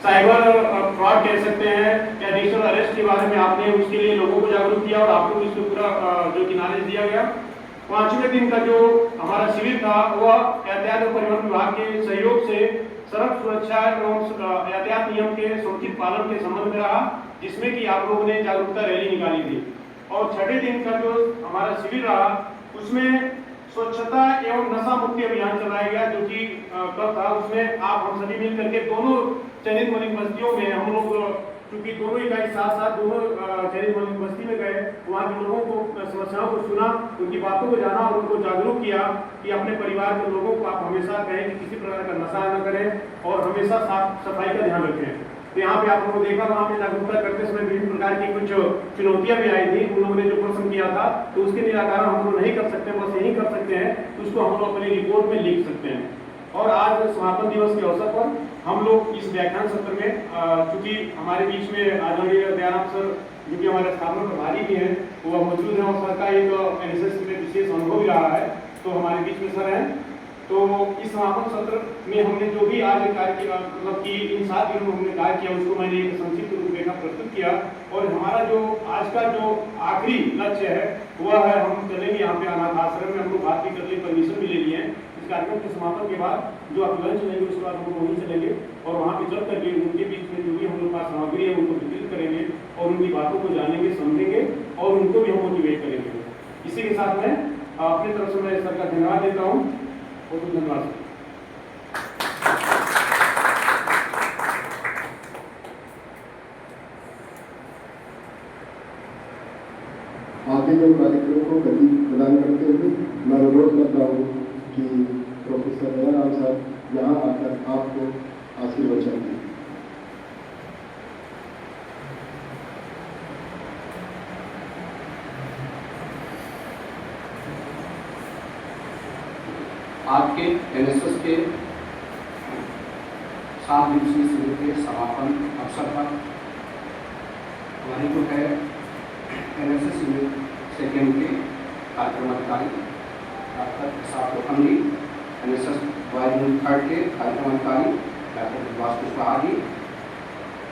Cyber fraud कह सकते हैं या डिजिटल अरेस्ट के बारे में आपने उसके लिए लोगों को जागरूक किया और आपको इसको पूरा जो कि नॉलेज दिया गया। 5वें दिन का जो हमारा शिविर था वह यातायात और परिवहन विभाग के सहयोग से सड़क सुरक्षा एवं यातायात नियम के समुचित पालन के संबंध में रहा, जिसमें कि आप लोगों ने जागरूकता रैली निकाली थी। और 6वें दिन का जो हमारा शिविर रहा उसमें स्वच्छता एवं नशा मुक्ति अभियान चलाया गया, जो कि कब था उसमें आप हम सभी मिल करके दोनों चयनित मलिक बस्तियों में हम लोग क्योंकि दोनों इकाई साथ साथ दोनों चयनित मलिक बस्ती में गए, वहाँ के लोगों को समस्याओं को सुना, उनकी बातों को जाना और उनको जागरूक किया कि अपने परिवार के लोगों को आप हमेशा कहें कि किसी प्रकार का नशा न करें और हमेशा साफ सफाई का ध्यान रखें। तो यहाँ पे आप लोगों ने देखा वहाँ पे जागरूकता करते समय विभिन्न प्रकार की कुछ चुनौतियां भी आई थी। उन लोगों ने जो प्रश्न किया था तो उसके निराकरण हम लोग नहीं कर सकते, बस यही कर सकते हैं, तो उसको हम लोग अपनी रिपोर्ट में लिख सकते हैं। और आज समापन दिवस के अवसर पर हम लोग इस व्याख्यान सत्र में चूंकि हमारे बीच में आदरणीय दयाराम सर जो कि हमारे स्थापना प्रभारी भी हैं वो मौजूद हैं और सर का एक एनएसएस में विशेष अनुभव भी रहा है, तो हमारे बीच में सर हैं। तो इस समापन सत्र में हमने जो भी आज कार्य किया, मतलब कि इन 7 दिनों में हमने कार्य किया उसको मैंने एक संक्षिप्त रूपरेखा प्रस्तुत किया। और हमारा जो आज का जो आखिरी लक्ष्य है वह है हम चलेंगे यहाँ पे अनाथ आश्रम में, हम लोग बात भी कर लिए, परमिशन भी ले लिए हैं। इस कार्यक्रम के समापन के बाद जो आप लंच लेंगे उसके बाद हम लोग वहीं चलेंगे और वहाँ पे चल करके उनके बीच में जो भी हम लोग पास सामग्री है उनको वितरित करेंगे और उनकी बातों को जानेंगे, समझेंगे और उनको भी हम मोटिवेट करेंगे। इसी के साथ में अपनी तरफ से मैं सर का धन्यवाद देता हूँ। बहुत बहुत धन्यवाद। आगे जो कार्यक्रम को गति प्रदान करते हुए मैं अनुरोध करता हूँ कि प्रोफेसर दयाराम साहब यहाँ आकर आपको आशीर्वचन दें। आज के एनएसएस के 7 दिवसीय शिविर के समापन अवसर पर हमारी जो है एनएसएस शिविर सेकेंड के कार्यक्रम अधिकारी डॉक्टर प्रसाद लोखंडी, एनएसएस वायुमंडल थर्ड के कार्यक्रम अधिकारी डॉक्टर विश्वास कुशवाहा जी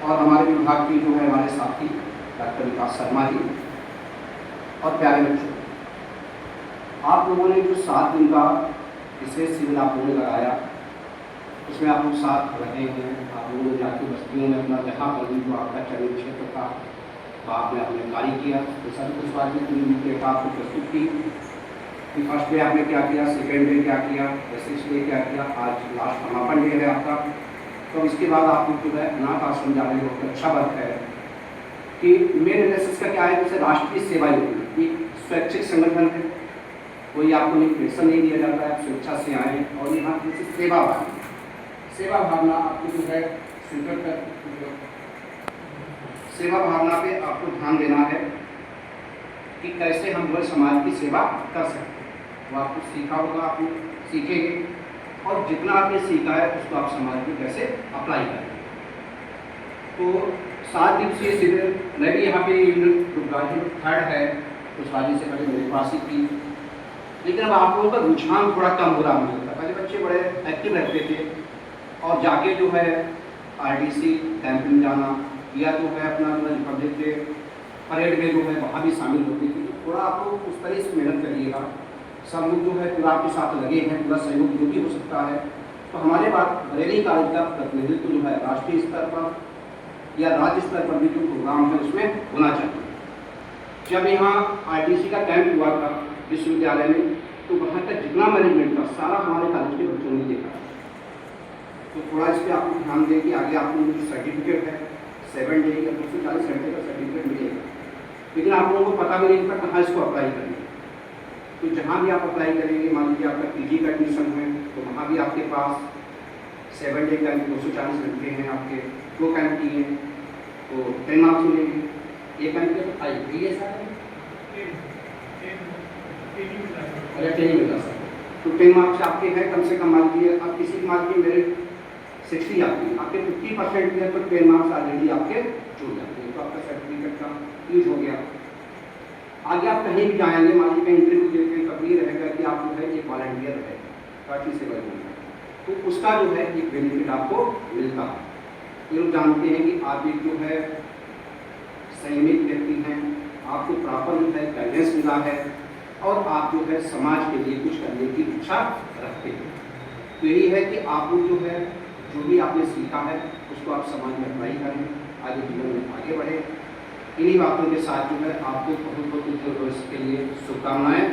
और हमारे विभाग की जो है हमारे साथी डॉक्टर विकास शर्मा जी और प्यारे बच्चों, आप लोगों ने जो 7 दिन का विशेष शिविर आप लोगों ने लगाया उसमें आप लोग साथ रहे हैं। आप लोगों ने जाके बस्तियों में अपना जहाँ पर भी जो आपका चयनित क्षेत्र था वहाँ आपने अपने कार्य किया। तो सभी कुछ बातें पूरी आपको प्रस्तुत की कि फर्स्ट डे आपने क्या किया, सेकेंड डे क्या किया, एसएस डे क्या किया, आज लास्ट समापन डे है आपका। तो इसके बाद आप लोग जो है अनाथ आश्रम जा रहे हो। अच्छा बात है कि मेन एनएसएस का क्या है, जैसे राष्ट्रीय सेवा योजना एक स्वैच्छिक संगठन है, कोई आपको एक पेंशन नहीं दिया जाता है, आप स्वेच्छा से आए और यहाँ जैसे सेवा भावना आपको जो है स्वीकृत कर सेवा भावना पे आपको ध्यान देना है कि कैसे हम वह समाज की सेवा कर सकते हैं। वो आपको सीखा होगा, आप सीखेंगे और जितना आपने सीखा है उसको आप समाज में कैसे अप्लाई करेंगे। तो 7 दिवसीय शिविर मैं भी यहाँ पे ग्रेजुएट थर्ड है तो शादी से पहले मेरे पास ही थी, लेकिन अब आप लोगों का रुझान थोड़ा कम हो रहा मुझे लगता है। पहले बच्चे बड़े एक्टिव रहते थे और जाके जो है आरडीसी कैंप में जाना या जो है अपना रिपब्लिक डे परेड में जो है वहाँ भी शामिल होती थी। तो थोड़ा आप लोग उस तरह से मेहनत करिएगा, सब लोग जो है पूरा आपके साथ लगे हैं, पूरा सहयोग जो भी हो सकता है। तो हमारे पास बरेली कॉलेज का प्रतिनिधित्व जो है राष्ट्रीय स्तर पर या राज्य स्तर पर भी जो प्रोग्राम है उसमें होना चाहिए। जब यहाँ आरडीसी का कैंप हुआ था विश्वविद्यालय में तो वहाँ का जितना मैनेजमेंट था सारा हमारे कॉलेज के बच्चों ने देखा। तो थोड़ा इस पर आप लोग ध्यान दें कि आगे आपको जो सर्टिफिकेट है 7 डे या 240 घंटे का सर्टिफिकेट मिलेगा, लेकिन आप लोगों को पता भी नहीं था कहाँ इसको अप्लाई करेंगे। तो जहाँ भी आप अप्लाई करेंगे, मान लीजिए आपका पीजी का एडमिशन है तो वहाँ भी आपके पास 7 डे का 240 घंटे हैं आपके, 2 कैंप किए तो 10 मार्क्स मिलेंगे। एक कैंप के तो 5 ये सारे तो 10 मार्क्स आपके हैं कम से कम। मान लीजिए आप किसी मार्क की मेरिट 60 आती है, आपके 50% है तो 10 मार्क्स ऑलरेडी आपके जुड़ जाते हैं, तो आपका सर्टिफिकेट का यूज हो गया। आगे आप कहीं भी जाएंगे, मान लीजिए इंटरव्यू देते हैं, कभी रहेगा कि आप जो है एक वॉलंटियर है पार्टी से बनेंगे तो उसका जो है एक बेनिफिट आपको मिलता है। ये लोग जानते हैं कि आप एक जो है संयमित व्यक्ति हैं, आपको प्रॉपर जो है गाइडेंस मिला है और आप जो है समाज के लिए कुछ करने की इच्छा रखते हैं। तो यही है कि आप लोग जो है जो भी आपने सीखा है उसको आप समाज में अप्लाई करें, आगे जीवन में आगे बढ़े। इन्हीं बातों के साथ जो है आपको बहुत बहुत उत्तर वर्ष के लिए शुभकामनाएं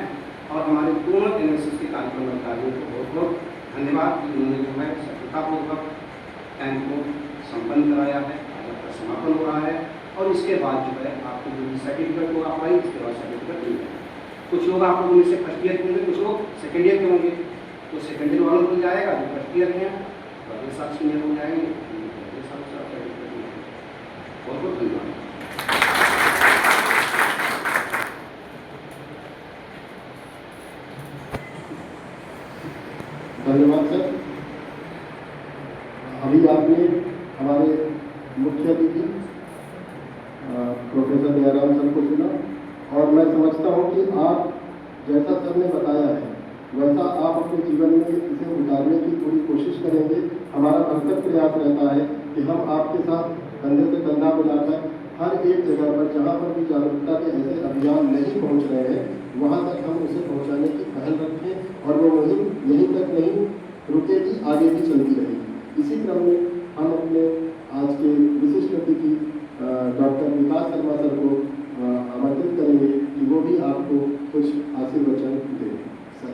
और हमारे दोनों एनएसएस के कार्यक्रम अधिकारियों को बहुत बहुत धन्यवाद कि उन्होंने जो है सफलतापूर्वक कैंप को संपन्न कराया है। आज आपका समापन हो रहा है और इसके बाद जो है आपको जो सर्टिफिकेट होगा अप्लाई, इसके बाद सर्टिफिकेट मिल जाएगा। कुछ लोग आप लोगों में से फर्स्ट ईयर के होंगे, कुछ लोग सेकेंड ईयर के होंगे, तो सेकेंड ईयर वालों को जाएगा जो फर्स्ट ईयर में तो अगले साल सीनियर हो जाएंगे, अगले साल से आप सर्टिफिकेट मिल जाएगा। बहुत बहुत धन्यवाद। धन्यवाद सर। अभी आपने हमारे मुख्य अतिथि प्रोफेसर दयाराम सर को सुना और मैं समझता हूँ कि आप जैसा सर ने बताया है वैसा आप अपने जीवन में इसे उतारने की पूरी कोशिश करेंगे। हमारा भरसक प्रयास रहता है कि हम आपके साथ कंधे से कंधा मिलाकर हर एक जगह पर जहाँ पर भी जागरूकता के ऐसे अभियान नहीं पहुँच रहे हैं वहाँ तक हम उसे पहुँचाने की पहल रखें और वो मुहिम यहीं तक नहीं रुकेगी, आगे भी चलती रहेगी। इसी क्रम में हम अपने आज के विशिष्ट अतिथि डॉक्टर विकास शर्मा सर को आमंत्रित करेंगे कि वो भी आपको कुछ आशीर्वचन दें। सर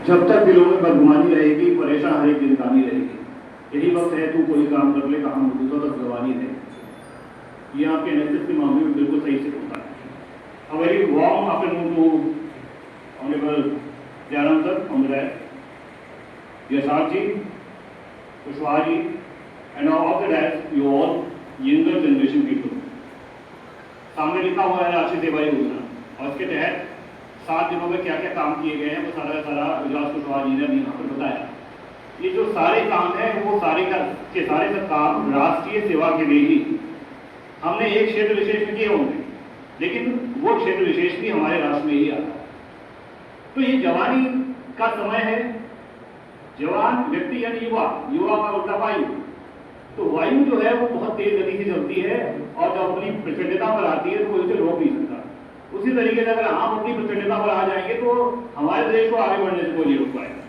जब तक दिलों में बदगुमानी रहेगी, परेशान हर एक जिंदगानी रहेगी। यही वक्त है तू कोई काम कर ले, कहा दूसरों तक जवानी है। ये आपके एनएसएस के मामले में बिल्कुल सही से होता है। A very warm afternoon to Honorable Dyaram sir, Honorable Yashar ji, Kushwaha ji, and all the rest, you all younger generation people. सामने लिखा हुआ है राष्ट्रीय सेवा योजना और इसके तहत 7 दिनों में क्या क्या काम किए गए हैं वो सारा विकास कुशवाहा जी ने यहाँ पर बताया। ये जो सारे काम हैं वो सारे सब काम राष्ट्रीय सेवा के लिए ही हमने एक क्षेत्र विशेष में किए होंगे, लेकिन वो क्षेत्र विशेष भी हमारे राष्ट्र में ही आता है। तो ये जवानी का समय है। जवान व्यक्ति यानी युवा का उल्टा वायु। तो वायु जो है वो बहुत तेज गति से चलती है और जब अपनी प्रचंडता पर आती है तो कोई उसे रोक नहीं सकता। उसी तरीके से अगर हम अपनी प्रचंडता पर आ जाएंगे तो हमारे देश को आगे बढ़ने से कोई नहीं रोक पाएगा।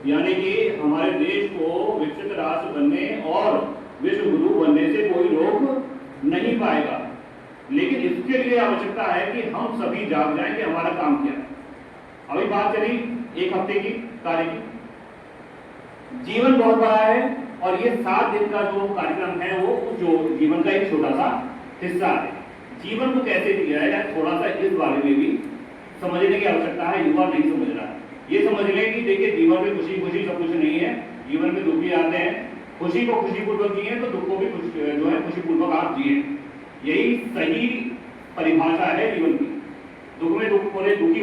यानी कि हमारे देश को विकसित राष्ट्र बनने और विश्व गुरु बनने से कोई रोक नहीं पाएगा। लेकिन इसके लिए आवश्यकता है कि हम सभी जाग जाएं कि हमारा काम क्या है। अभी बात चली 1 हफ्ते की कार्य की। जीवन बहुत बड़ा है और ये 7 दिन का जो कार्यक्रम है वो जो जीवन का एक छोटा सा हिस्सा है। जीवन को कैसे जिया जाए थोड़ा सा इस बारे में भी समझने की आवश्यकता है। युवा नहीं समझ रहा है। ये समझ लें कि देखिए जीवन में खुशी खुशी सब कुछ नहीं है। जीवन में दुख भी आते हैं। खुशी को खुशीपूर्वक जिए तो दुख को भी जो है खुशीपूर्वक आप जिए। यही सही परिभाषा है जीवन की। दुख में दुख होने दुखी